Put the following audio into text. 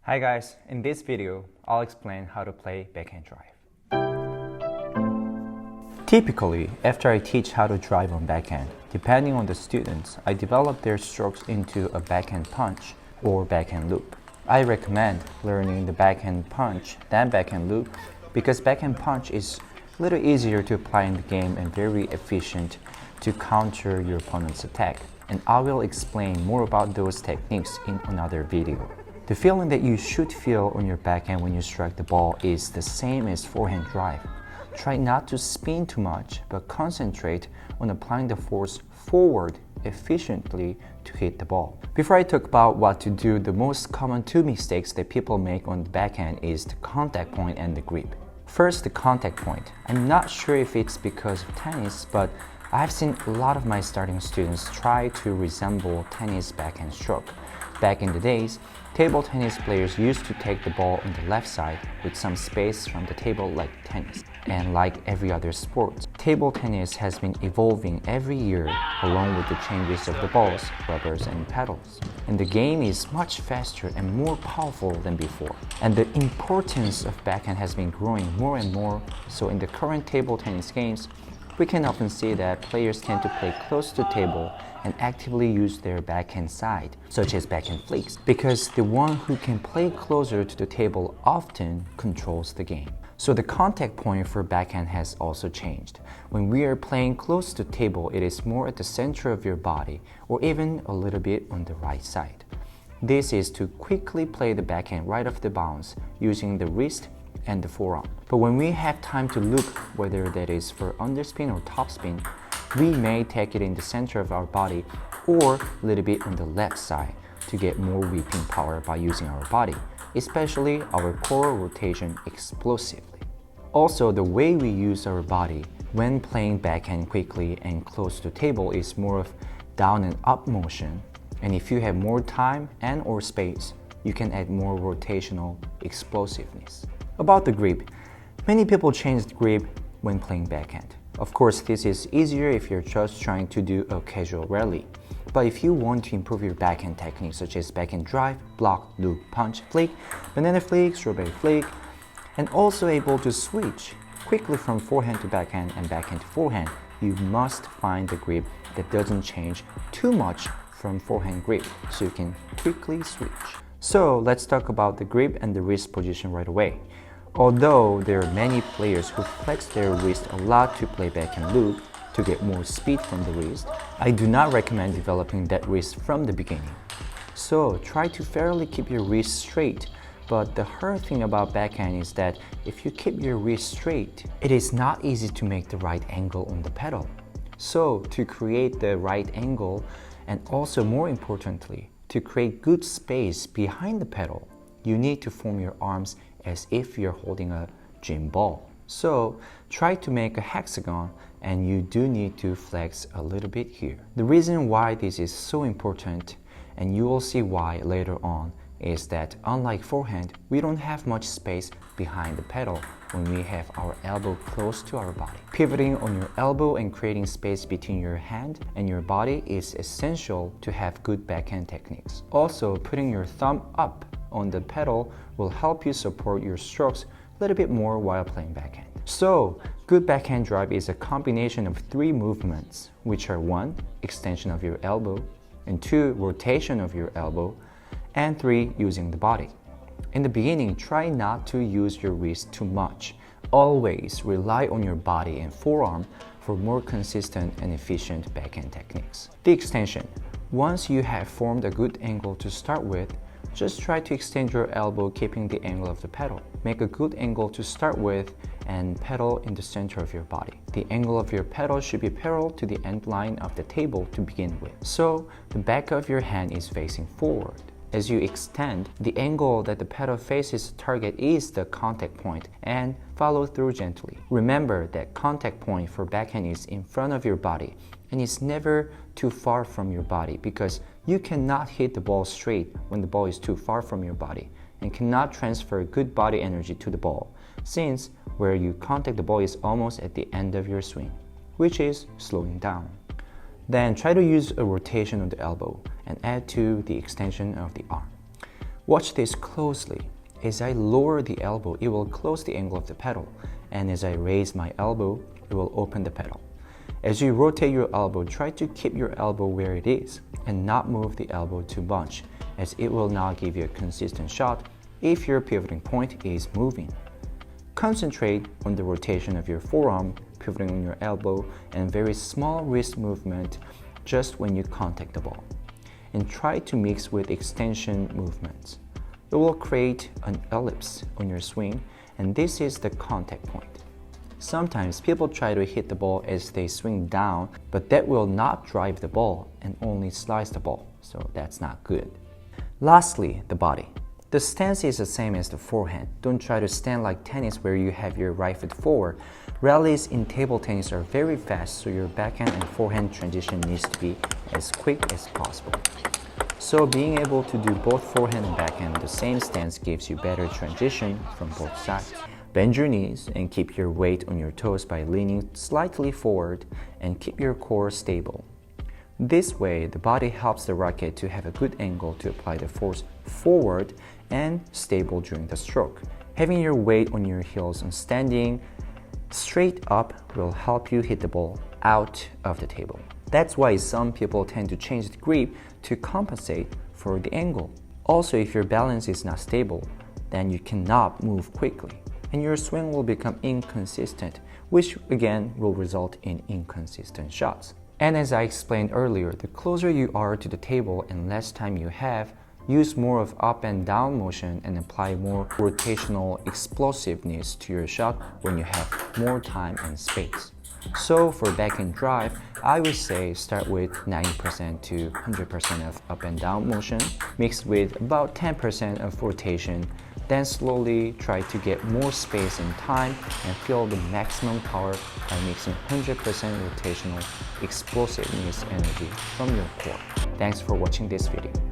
Hi guys, in this video, I'll explain how to play backhand drive. Typically, after I teach how to drive on backhand, depending on the students, I develop their strokes into a backhand punch or backhand loop. I recommend learning the backhand punch than backhand loop because backhand punch is a little easier to apply in the game and very efficient to counter your opponent's attack. And I will explain more about those techniques in another video. The feeling that you should feel on your backhand when you strike the ball is the same as forehand drive. Try not to spin too much, but concentrate on applying the force forward efficiently to hit the ball. Before I talk about what to do, the most common two mistakes that people make on the backhand is the contact point and the grip. First, the contact point. I'm not sure if it's because of tennis, but I've seen a lot of my starting students try to resemble tennis backhand stroke. Back in the days, table tennis players used to take the ball on the left side with some space from the table like tennis. And like every other sport, table tennis has been evolving every year along with the changes of the balls, rubbers, and paddles. And the game is much faster and more powerful than before. And the importance of backhand has been growing more and more, so in the current table tennis games, we can often see that players tend to play close to the table and actively use their backhand side, such as backhand flicks, because the one who can play closer to the table often controls the game. So the contact point for backhand has also changed. When we are playing close to the table, it is more at the center of your body or even a little bit on the right side. This is to quickly play the backhand right off the bounce using the wrist and the forearm. But when we have time to loop, whether that is for underspin or topspin, we may take it in the center of our body or a little bit on the left side to get more whipping power by using our body, especially our core rotation explosively. Also, the way we use our body when playing backhand quickly and close to the table is more of down and up motion. And if you have more time and or space, you can add more rotational explosiveness. About the grip, many people change the grip when playing backhand. Of course, this is easier if you're just trying to do a casual rally. But if you want to improve your backhand techniques such as backhand drive, block, loop, punch, flick, banana flick, strawberry flick, and also able to switch quickly from forehand to backhand and backhand to forehand, you must find the grip that doesn't change too much from forehand grip so you can quickly switch. So let's talk about the grip and the wrist position right away. Although there are many players who flex their wrist a lot to play backhand loop to get more speed from the wrist, I do not recommend developing that wrist from the beginning. So try to fairly keep your wrist straight, but the hard thing about backhand is that if you keep your wrist straight, it is not easy to make the right angle on the pedal. So to create the right angle, and also more importantly, to create good space behind the pedal, you need to form your arms as if you're holding a gym ball. So try to make a hexagon, and you do need to flex a little bit here. The reason why this is so important, and you will see why later on, is that unlike forehand, we don't have much space behind the pedal when we have our elbow close to our body. Pivoting on your elbow and creating space between your hand and your body is essential to have good backhand techniques. Also, putting your thumb up on the pedal will help you support your strokes a little bit more while playing backhand. So, good backhand drive is a combination of three movements, which are 1, extension of your elbow, and 2, rotation of your elbow, and 3, using the body. In the beginning, try not to use your wrist too much. Always rely on your body and forearm for more consistent and efficient backhand techniques. The extension. Once you have formed a good angle to start with, just try to extend your elbow keeping the angle of the pedal. Make a good angle to start with and pedal in the center of your body. The angle of your pedal should be parallel to the end line of the table to begin with. So the back of your hand is facing forward. As you extend, the angle that the pedal faces the target is the contact point and follow through gently. Remember that contact point for backhand is in front of your body and is never too far from your body because you cannot hit the ball straight when the ball is too far from your body and cannot transfer good body energy to the ball since where you contact the ball is almost at the end of your swing, which is slowing down. Then try to use a rotation of the elbow and add to the extension of the arm. Watch this closely. As I lower the elbow, it will close the angle of the pedal, and as I raise my elbow, it will open the pedal. As you rotate your elbow, try to keep your elbow where it is and not move the elbow too much, as it will not give you a consistent shot if your pivoting point is moving. Concentrate on the rotation of your forearm, pivoting on your elbow, and very small wrist movement just when you contact the ball. And try to mix with extension movements. It will create an ellipse on your swing, and this is the contact point. Sometimes people try to hit the ball as they swing down, but that will not drive the ball and only slice the ball, so that's not good. Lastly, the body. The stance is the same as the forehand. Don't try to stand like tennis where you have your right foot forward. Rallies in table tennis are very fast, so your backhand and forehand transition needs to be as quick as possible. So being able to do both forehand and backhand in the same stance gives you better transition from both sides. Bend your knees and keep your weight on your toes by leaning slightly forward and keep your core stable. This way, the body helps the racket to have a good angle to apply the force forward and stable during the stroke. Having your weight on your heels and standing straight up will help you hit the ball out of the table. That's why some people tend to change the grip to compensate for the angle. Also, if your balance is not stable, then you cannot move quickly, and your swing will become inconsistent, which again will result in inconsistent shots. And as I explained earlier, the closer you are to the table and less time you have, use more of up and down motion and apply more rotational explosiveness to your shot when you have more time and space. So for backhand drive, I would say start with 90% to 100% of up and down motion, mixed with about 10% of rotation. Then slowly try to get more space and time and feel the maximum power by mixing 100% rotational explosiveness energy from your core. Thanks for watching this video.